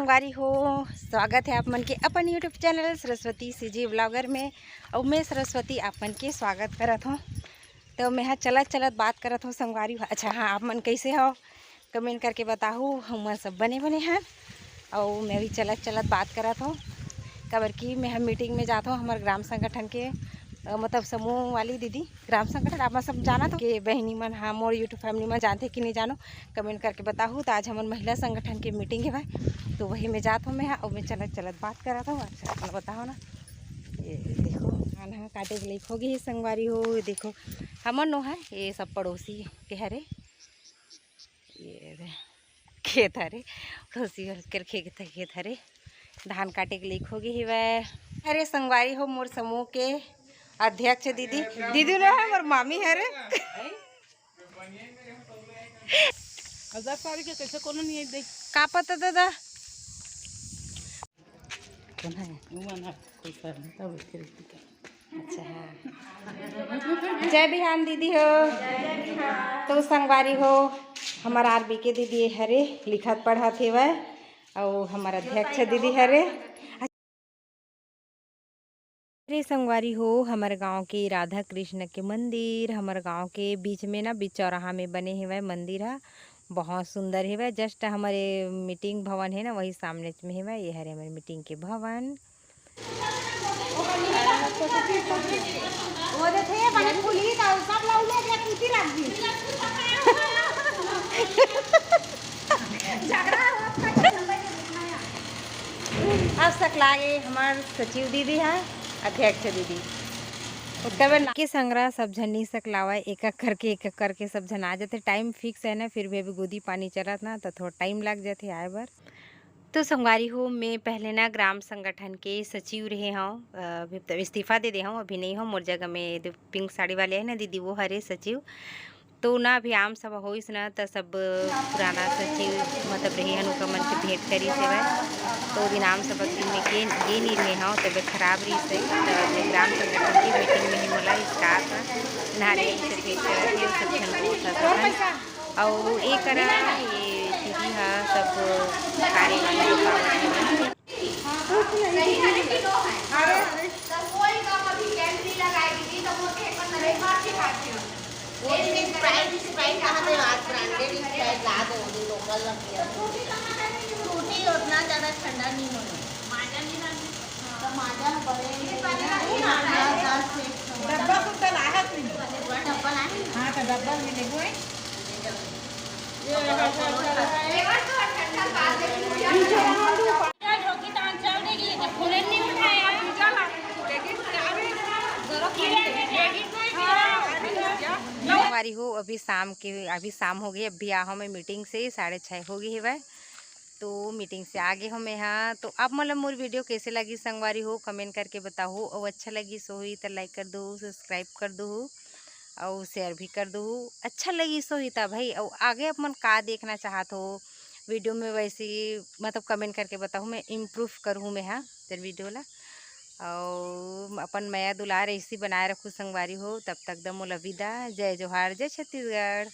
संगवारी हो, स्वागत है आप मन के अपन YouTube channel Saraswati CG vlogger में। और मैं सरस्वती आप मन के स्वागत करत हूँ। तो मैं हाँ चलत चलत बात करत हूँ संगवारी। अच्छा हाँ, आप मन कैसे हो कमेंट करके बताओ। हम सब बने बने हैं और मैं भी चलत चलत बात करत हूँ। कबर की मैं हम मीटिंग में जाता हूँ हमारे ग्राम संगठन के मतलब समूह वाली दीदी ग्राम संगठन आप सब जाना तो कि बहनी मन हाँ मोर यूट्यूब फैमिली में जानते कि नहीं जानो कमेंट करके बताऊँ। तो आज हमारे महिला संगठन की मीटिंग है भाई, तो वही मैं जाता हूँ मैं और मैं चलत चलत बात कर रहा था। अच्छा अपना बताओ ना, ये देखो खाना काटे के लिए होगी ही संगवारी हो। देखो हमन नो है ये सब पड़ोसी के हरे, ये खेत हरे पड़ोसी के खेत हरे धान काटे के लिए होगी ही वह अरे संगवारी हो। मोर समूह के अध्यक्ष दीदी दीदी ना है मोर मामी है रे कैसे कोनो नहीं दे का पता दादा कौन है। अच्छा हाँ, जय बिहान दीदी हो। तो संगवारी हो हमारा आरबी के दीदी हरे लिखत पढ़त हे वह और हमारा अध्यक्ष दीदी हरे। अरे संगवारी हो हमारे गांव के राधा कृष्ण के मंदिर हमारे गांव के बीच में ना बीच चौराहा में बने हुए मंदिर है, बहुत सुंदर है वह। जस्ट हमारे मीटिंग भवन है ना वही सामने में है वह। ये है हमारे मीटिंग के भवन। अब सकलागे हमारे सचिव दीदी है अध्यक्ष दीदी उसका के संग्रह सब झन नहीं सकलावा एक एक करके सब झन आ जाते। टाइम फिक्स है ना, फिर भी अभी गोदी पानी चलत ना तो थोड़ा टाइम लग जाते आए बर। तो संगवारी हो मैं पहले ना ग्राम संगठन के सचिव रहे हूँ, अभी तो इस्तीफा दे हूँ, अभी नहीं हूँ। मोर जगह में पिंक साड़ी वाले है ना दीदी वो हरे सचिव। तो ना अभी आम सभा होइस ना तो सब पुराना सचिव मतलब रहे हन उनका मन के भेंट करी से तो दिन आम सभा दिन में गे नहीं रहे हूँ तबियत खराब रही से तो ग्राम संगठन की मीटिंग में ही मोला स्टाफ नारे से भेंट कर सब जन को और एक करा ये दीदी हाँ सब कार्य उतना ज्यादा ठंडा नहीं होना डब्बा को तो लागत नहीं डब्बा लाए हाँ तो डब्बा मिलेगा हमारी हो। अभी शाम हो गई, अभी आ मैं मीटिंग से 6:30 हो गई है वह। तो मीटिंग से आगे हो मैं हाँ। तो अब मतलब मोर वीडियो कैसे लगी संगवारी हो कमेंट करके बताओ और अच्छा लगी सो ही तो लाइक कर दो, सब्सक्राइब कर दो और शेयर भी कर दो। अच्छा लगी सो ही था भाई। और आगे अपन का देखना चाहत हो वीडियो में वैसे मतलब कमेंट करके बताओ, मैं इम्प्रूव करूँ मैं हाँ तेरे वीडियो ला। और अपन माया दुलार ऐसी बनाए रखूँ संगवारी हो। तब तक दमोला विदा। जय जोहार, जय छत्तीसगढ़।